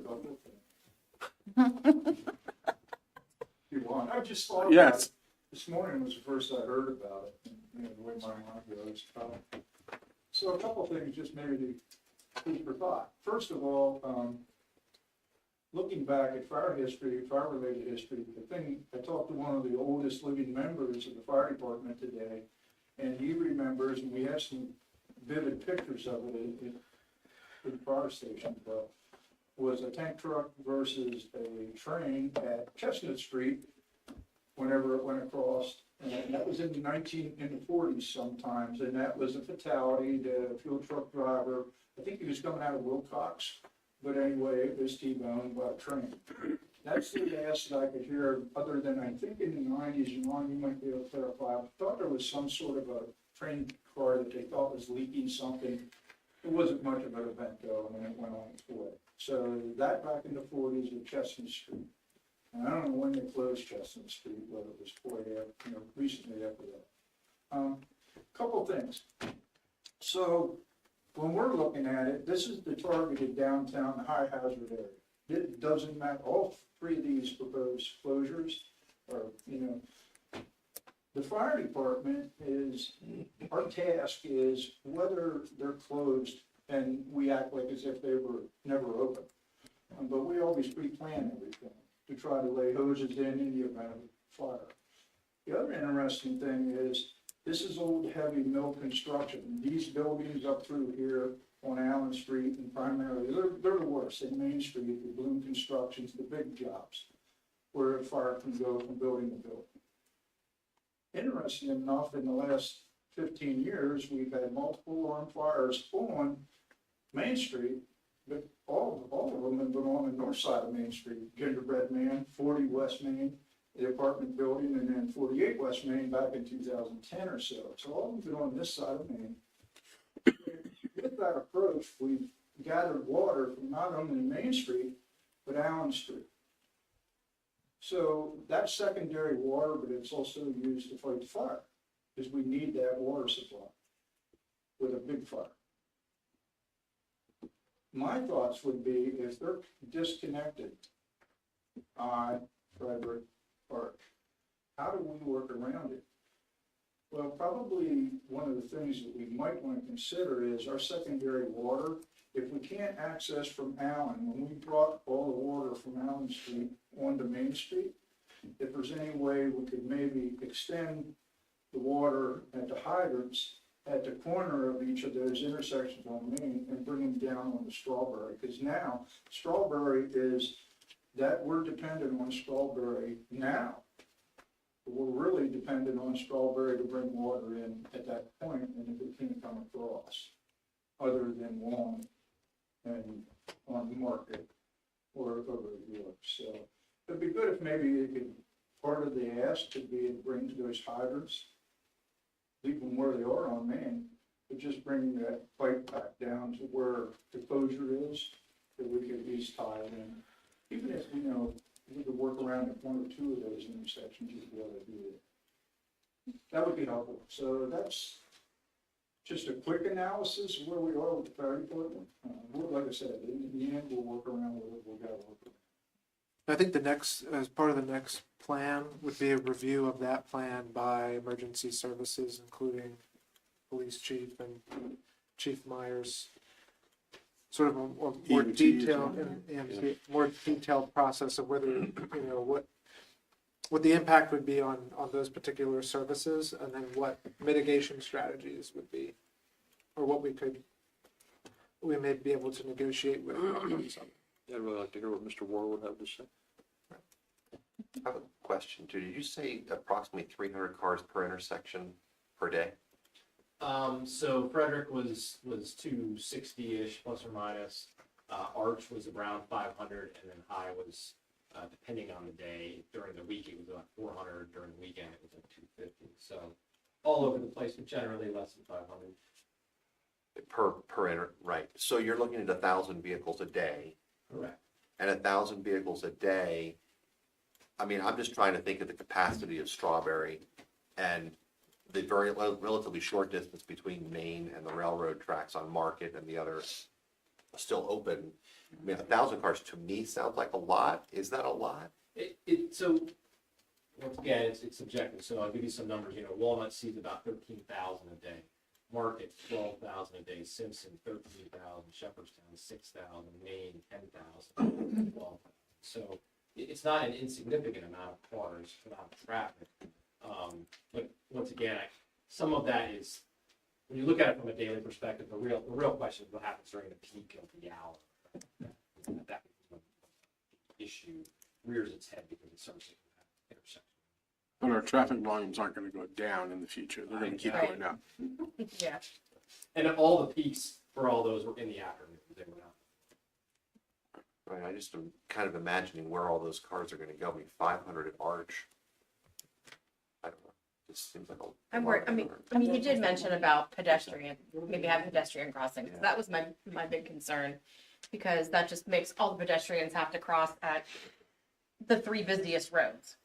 You want? I just thought. Yes. This morning was the first I heard about it, the way my mind goes. So a couple of things just maybe to food for thought. First of all, looking back at fire history, fire-related history, I talked to one of the oldest living members of the fire department today, and he remembers, and we have some vivid pictures of it in the fire station, but was a tank truck versus a train at Chestnut Street whenever it went across, and that was in the 40s sometimes, and that was a fatality. The fuel truck driver, I think he was coming out of Wilcox, but anyway, it was T-boned by a train. That's the last that I could hear, other than I think in the 90s, and Ron, you might be able to clarify, I thought there was some sort of a train car that they thought was leaking something. It wasn't much of an event though, and then it went on its way. So that back in the 40s with Chestnut Street. And I don't know when they closed Chestnut Street, whether it was recently after that. Couple things. So when we're looking at it, this is the targeted downtown high hazard area. It doesn't matter, all 3 of these proposed closures are, the fire department our task is whether they're closed and we act like as if they were never open. But we always pre-plan everything to try to lay hoses in the event of fire. The other interesting thing is, this is old heavy mill construction. These buildings up through here on Allen Street and primarily, they're the worst. In Main Street, the Bloom Constructions, the big jobs, where a fire can go from building to building. interesting enough, in the last 15 years, we've had multiple alarm fires on Main Street, but all of them have been on the north side of Main Street. Gingerbread Man, 40 West Main, the apartment building, and then 48 West Main back in 2010 or so. So all of them been on this side of Main. With that approach, we've gathered water from not only Main Street, but Allen Street. So that's secondary water, but it's also used to fight the fire, because we need that water supply with a big fire. My thoughts would be, if they're disconnected on Frederick Park, how do we work around it? Well, probably one of the things that we might want to consider is our secondary water. If we can't access from Allen, when we brought all the water from Allen Street onto Main Street, if there's any way we could maybe extend the water at the hydrants at the corner of each of those intersections on Main and bring them down on the Strawberry, because now Strawberry is that we're dependent on Strawberry now. We're really dependent on Strawberry to bring water in at that point, and if it can't come across, other than Long and on Market or over at York. So it'd be good if maybe it could, part of the ask could be it brings those hydrants, leave them where they are on Main, but just bring that pipe back down to where the closure is, that we could at least tie it in. Even if, we could work around at one or two of those intersections, you'd be able to do it. That would be helpful. So that's just a quick analysis of where we are with the fire department. Like I said, in the end, we'll work around with it. We'll gotta work around. I think the next, as part of the next plan, would be a review of that plan by emergency services, including police chief and Chief Myers. Sort of a more EMT, detailed, yeah. more detailed process of whether, what the impact would be on those particular services, and then what mitigation strategies would be, or what we may be able to negotiate with. I'd really like to hear what Mr. Ward would have to say. I have a question too. Did you say approximately 300 cars per intersection per day? So Frederick was 260-ish plus or minus. Arch was around 500, and then High was, depending on the day, during the week it was about 400, during the weekend it was like 250. So all over the place, but generally less than 500. Right. So you're looking at 1,000 vehicles a day. Correct. And 1,000 vehicles a day. I mean, I'm just trying to think of the capacity of Strawberry and the very relatively short distance between Main and the railroad tracks on Market and the others still open. I mean, 1,000 cars to me sounds like a lot. Is that a lot? So once again, it's subjective. So I'll give you some numbers. Walnut sees about 13,000 a day. Market 12,000 a day. Simpson 13,000. Shepherdstown 6,000. Maine 10,000. 12,000. So it's not an insignificant amount of cars, amount of traffic. But once again, some of that is, when you look at it from a daily perspective, the real question is what happens during the peak of the hour. That issue rears its head because it's servicing that intersection. But our traffic volumes aren't gonna go down in the future. They're gonna keep going up. Yeah. And all the peaks for all those were in the afternoon. They were not. Right. I just am kind of imagining where all those cars are going to go. I mean, 500 at Arch. I don't know. It seems like a. I'm worried, I mean, you did mention about pedestrian, maybe have pedestrian crossings. Yeah. That was my big concern, because that just makes all the pedestrians have to cross at the 3 busiest roads,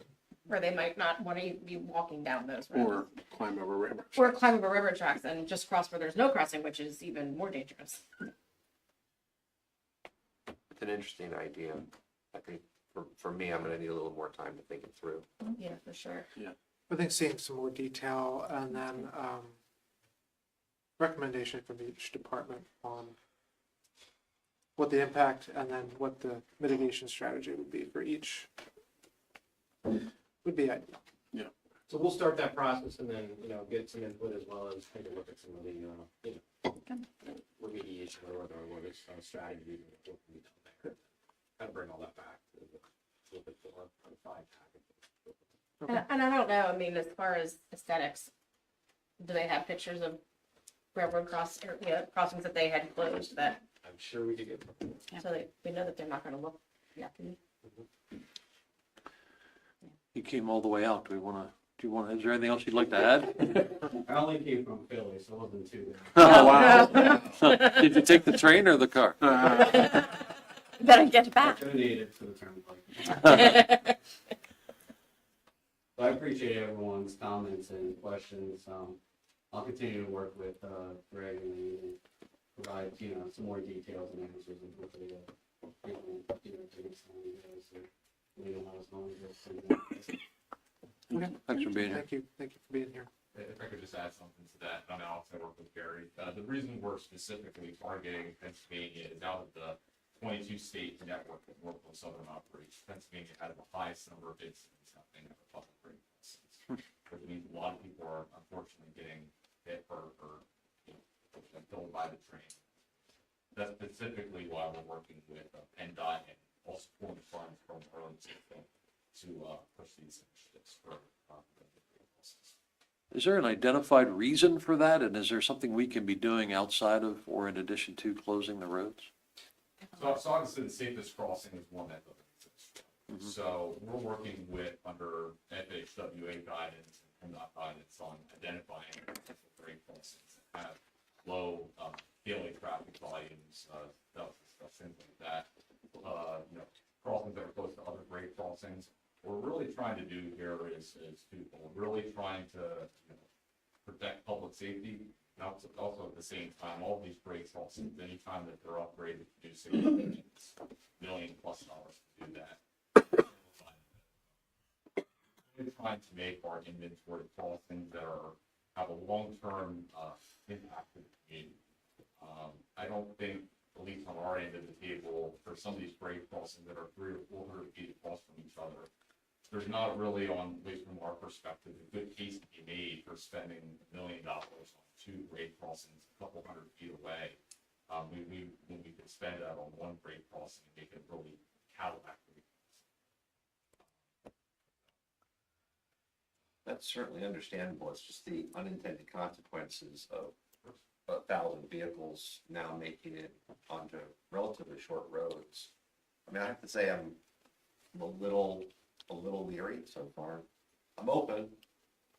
where they might not want to be walking down those roads. Or climb over river. Or climb over river tracks and just cross where there's no crossing, which is even more dangerous. It's an interesting idea. I think for me, I'm going to need a little more time to think it through. Yeah, for sure. I think seeing some more detail and then recommendation from each department on what the impact and then what the mitigation strategy would be for each would be ideal. So we'll start that process and then, get some input as well as take a look at some of the, remediation or what is strategy what can be done there. Kind of bring all that back to a little bit more refined package. And I don't know, I mean, as far as aesthetics, do they have pictures of railroad crossings that they had closed that, I'm sure we could get. so that we know that they're not gonna look yucky? You came all the way out. Is there anything else you'd like to add? I only came from Philly, so it wasn't too Oh, wow. Did you take the train or the car? Better get back. donated for the turnpike. I appreciate everyone's comments and questions. I'll continue to work with Greg and provide, some more details and answers and hopefully, take us on so we don't have as long as this. Thanks for being here. Thank you for being here. If I could just add something to that, I mean, also work with Gary. The reason we're specifically targeting Pennsylvania is out of the 22 state network of local southern operations, Pennsylvania had the highest number of incidents happening at the public rate license, which means a lot of people are unfortunately getting hit or killed by the train. That's specifically why we're working with PennDOT and also pulling funds from the early system to push these initiatives for Is there an identified reason for that? And is there something we can be doing outside of or in addition to closing the roads? So obviously the safest crossing is one that doesn't exist. So we're working with under FHWA guidance and PennDOT guidance on identifying potential grade crossings that have low daily traffic volumes, things like that. Crossings that are close to other grade crossings. What we're really trying to do here is twofold. Really trying to protect public safety. And also at the same time, all these grade crossings, anytime that they're upgraded to do $6 million+ to do that. We're trying to make our inventory crossings that have a long-term impact to the community. I don't think, at least on our end of the table, for some of these grade crossings that are 300 or 400 feet across from each other, there's not really, at least from our perspective, a good case to be made for spending $1 million on 2 grade crossings a couple hundred feet away. When we could spend that on 1 grade crossing and make it really Cadillac grade crossing. That's certainly understandable. It's just the unintended consequences of 1,000 vehicles now making it onto relatively short roads. I mean, I have to say I'm a little leery so far. I'm open,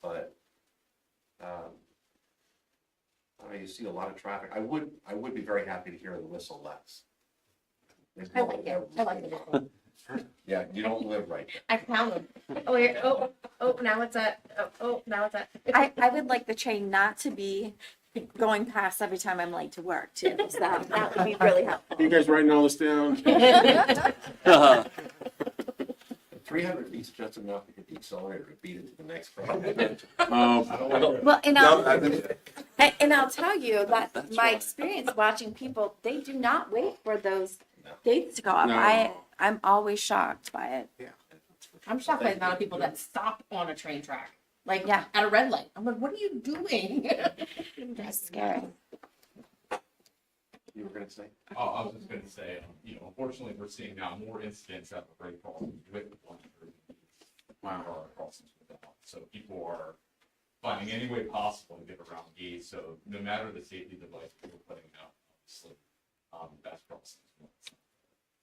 but I mean, you see a lot of traffic. I would be very happy to hear the whistle less. I like it, I like it. Yeah, you don't live right there. I found them. Now it's at, now it's at. I would like the train not to be going past every time I'm late to work too. So that would be really helpful. You guys writing all this down? 300 feet is just enough to hit the accelerator to beat it to the next car. Well, and I'll tell you that my experience watching people, they do not wait for those gates to go up. No. I'm always shocked by it. I'm shocked by the amount of people that stop on a train track, like Yeah. at a red light. I'm like, what are you doing? That's scary. You were gonna say? Oh, I was just gonna say, unfortunately, we're seeing now more incidents at the grade crossings with the 100 crossings without. So people are finding any way possible to get around gates. So no matter the safety device we're putting out, obviously, best crossings.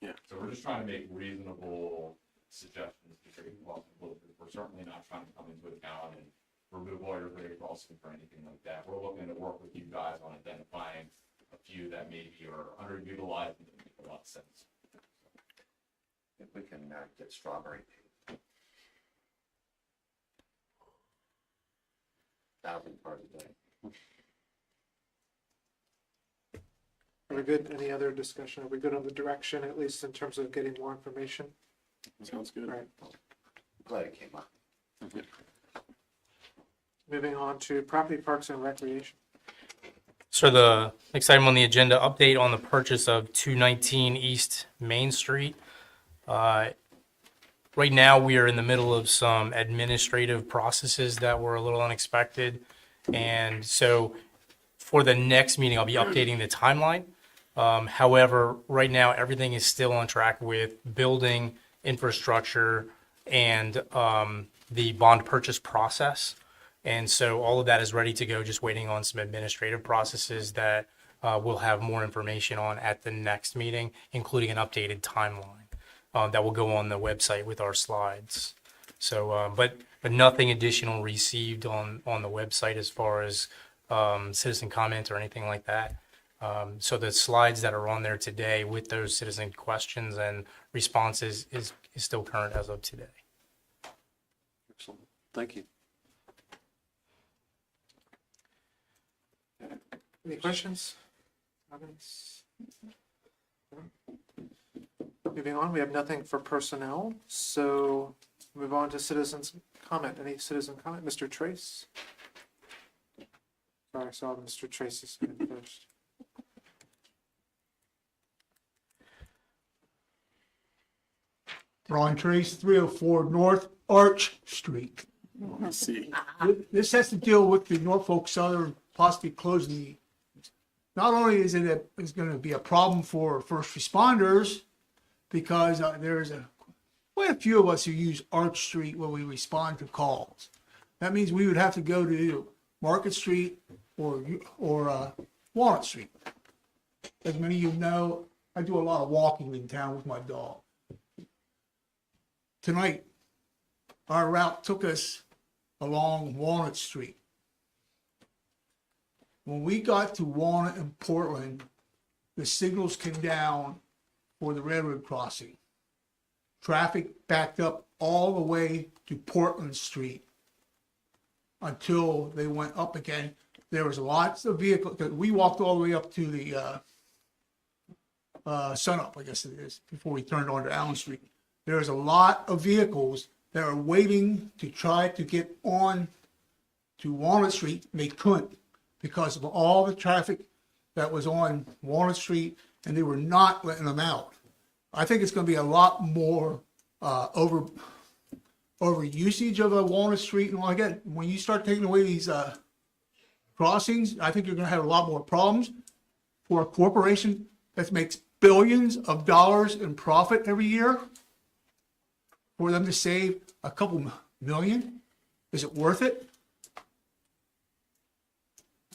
Yeah. So we're just trying to make reasonable suggestions to grade crossing. We're certainly not trying to come into a town and remove all your grade crossing or anything like that. We're looking to work with you guys on identifying a few that maybe are underutilized and make a lot of sense. If we can get strawberry paved. 1,000 cars a day. Are we good? Any other discussion? Are we good on the direction, at least in terms of getting more information? Sounds good. Right. Glad it came up. Moving on to property, parks, and recreation. So the next item on the agenda, update on the purchase of 219 East Main Street. Right now, we are in the middle of some administrative processes that were a little unexpected. And so for the next meeting, I'll be updating the timeline. However, right now, everything is still on track with building, infrastructure, and the bond purchase process. And so all of that is ready to go, just waiting on some administrative processes that we'll have more information on at the next meeting, including an updated timeline that will go on the website with our slides. So, but nothing additional received on the website as far as citizen comments or anything like that. So the slides that are on there today with those citizen questions and responses is still current as of today. Excellent. Thank you. Any questions? Comments? Moving on, we have nothing for personnel, so move on to citizens' comment. Any citizen comment? Mr. Trace? Sorry, I saw Mr. Trace's hand first. Ron Trace, 304 North Arch Street. Let's see. This has to deal with the Norfolk Southern possibly closing the, not only is it going to be a problem for first responders, because there's quite a few of us who use Arch Street when we respond to calls. That means we would have to go to either Market Street or Walnut Street. As many of you know, I do a lot of walking in town with my dog. Tonight, our route took us along Walnut Street. When we got to Walnut and Portland, the signals came down for the railroad crossing. Traffic backed up all the way to Portland Street until they went up again. There was lots of vehicles, we walked all the way up to the sunup, I guess it is, before we turned onto Allen Street. There was a lot of vehicles that were waiting to try to get on to Walnut Street, and they couldn't because of all the traffic that was on Walnut Street, and they were not letting them out. I think it's going to be a lot more over usage of a Walnut Street and all like that. When you start taking away these crossings, I think you're going to have a lot more problems for a corporation that makes billions of dollars in profit every year. For them to save a couple million, is it worth it?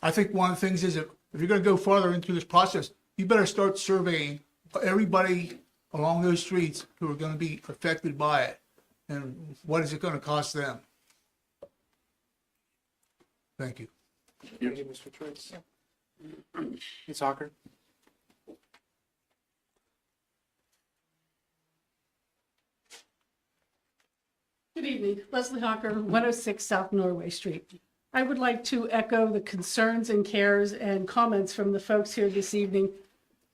I think one of the things is if you're going to go farther into this process, you better start surveying everybody along those streets who are going to be affected by it, and what is it going to cost them? Thank you. Thank you, Mr. Trace. Ms. Hawker? Good evening, Leslie Hawker, 106 South Norway Street. I would like to echo the concerns and cares and comments from the folks here this evening.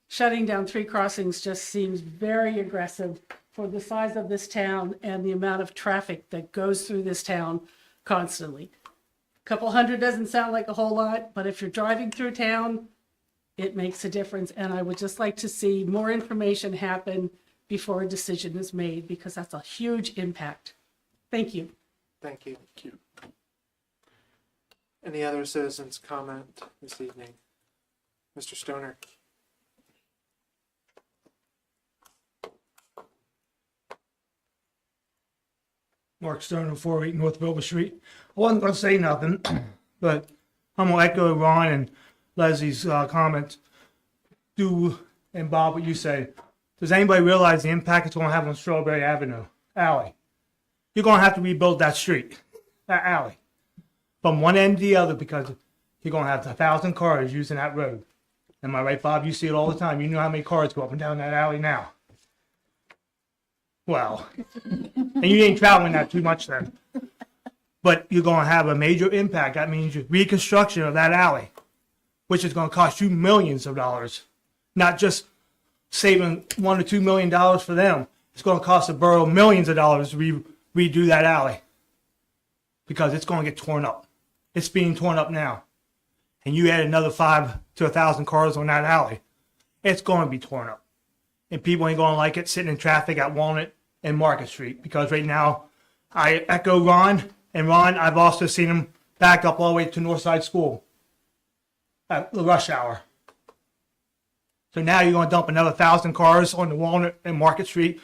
Shutting down 3 crossings just seems very aggressive for the size of this town and the amount of traffic that goes through this town constantly. A couple hundred doesn't sound like a whole lot, but if you're driving through town, it makes a difference. And I would just like to see more information happen before a decision is made, because that's a huge impact. Thank you. Thank you. Any other citizens comment this evening? Mr. Stoner? Mark Stoner, 408 North Wilbur Street. I wasn't going to say nothing, but I'm going to echo Ron and Leslie's comments. And Bob, what you say. Does anybody realize the impact it's going to have on Strawberry Avenue alley? You're going to have to rebuild that street, that alley, from one end to the other, because you're going to have 1,000 cars using that road. Am I right, Bob? You see it all the time. You know how many cars go up and down that alley now. Well, and you ain't traveling that too much then. But you're going to have a major impact. That means reconstruction of that alley, which is going to cost you millions of dollars, not just saving $1 or $2 million for them. It's going to cost the borough millions of dollars to redo that alley, because it's going to get torn up. It's being torn up now. And you add another 5 to 1,000 cars on that alley, it's going to be torn up. And people ain't going to like it sitting in traffic at Walnut and Market Street, because right now, I echo Ron, and Ron, I've also seen him back up all the way to Northside School at the rush hour. So now you're going to dump another 1,000 cars on the Walnut and Market Street.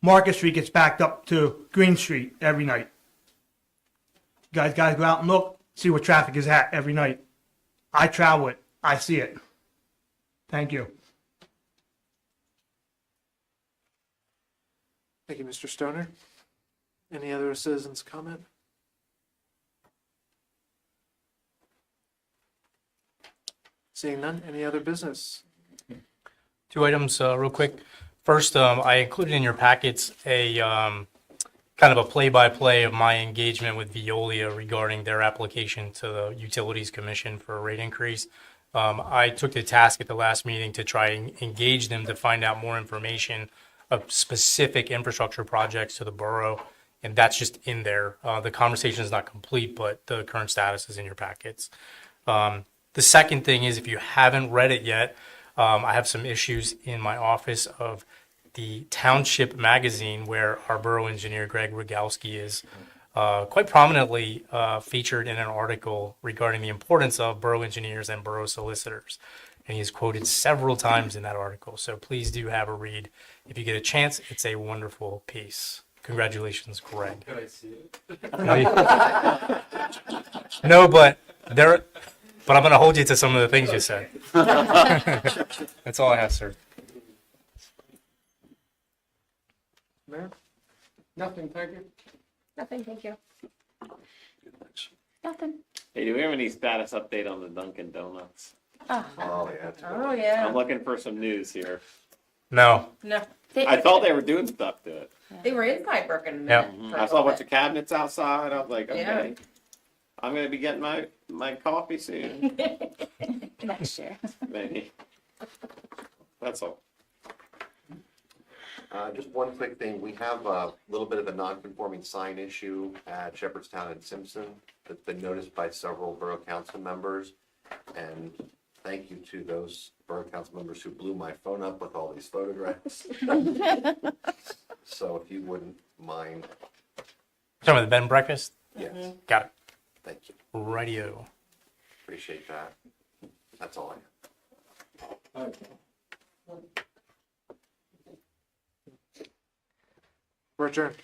Market Street gets backed up to Green Street every night. guys gotta go out and look, see where traffic is at every night. I travel it. I see it. Thank you. Thank you, Mr. Stoner. Any other citizens comment? Seeing none, any other business? Two items, real quick. First, I included in your packets a kind of a play-by-play of my engagement with Veolia regarding their application to the Utilities Commission for a rate increase. I took the task at the last meeting to try and engage them to find out more information of specific infrastructure projects to the borough, and that's just in there. The conversation is not complete, but the current status is in your packets. The second thing is, if you haven't read it yet, I have some issues in my office of the Township magazine, where our borough engineer, Greg Rogalski, is quite prominently featured in an article regarding the importance of borough engineers and borough solicitors. And he is quoted several times in that article. So please do have a read. If you get a chance, it's a wonderful piece. Congratulations, Greg. Could I see it? No, but I'm going to hold you to some of the things you said. That's all I have, sir. Mayor? Nothing, thank you. Nothing, thank you. Nothing. Hey, do we have any status update on the Dunkin' Donuts? Oh, yeah. Oh, yeah. I'm looking for some news here. No. No, I thought they were doing stuff to it. they were inside working. Yeah. I saw a bunch of cabinets outside. I was like, Yeah. okay, I'm gonna be getting my coffee soon, Next year. maybe. That's all. Just one quick thing, we have a little bit of a non-conforming sign issue at Shepherdstown and Simpson that's been noticed by several borough council members. And thank you to those borough council members who blew my phone up with all these photographs. So if you wouldn't mind, Talking about the bed and breakfast? yes, Got it. thank you, Radio. appreciate that. That's all I have. We're adjourned.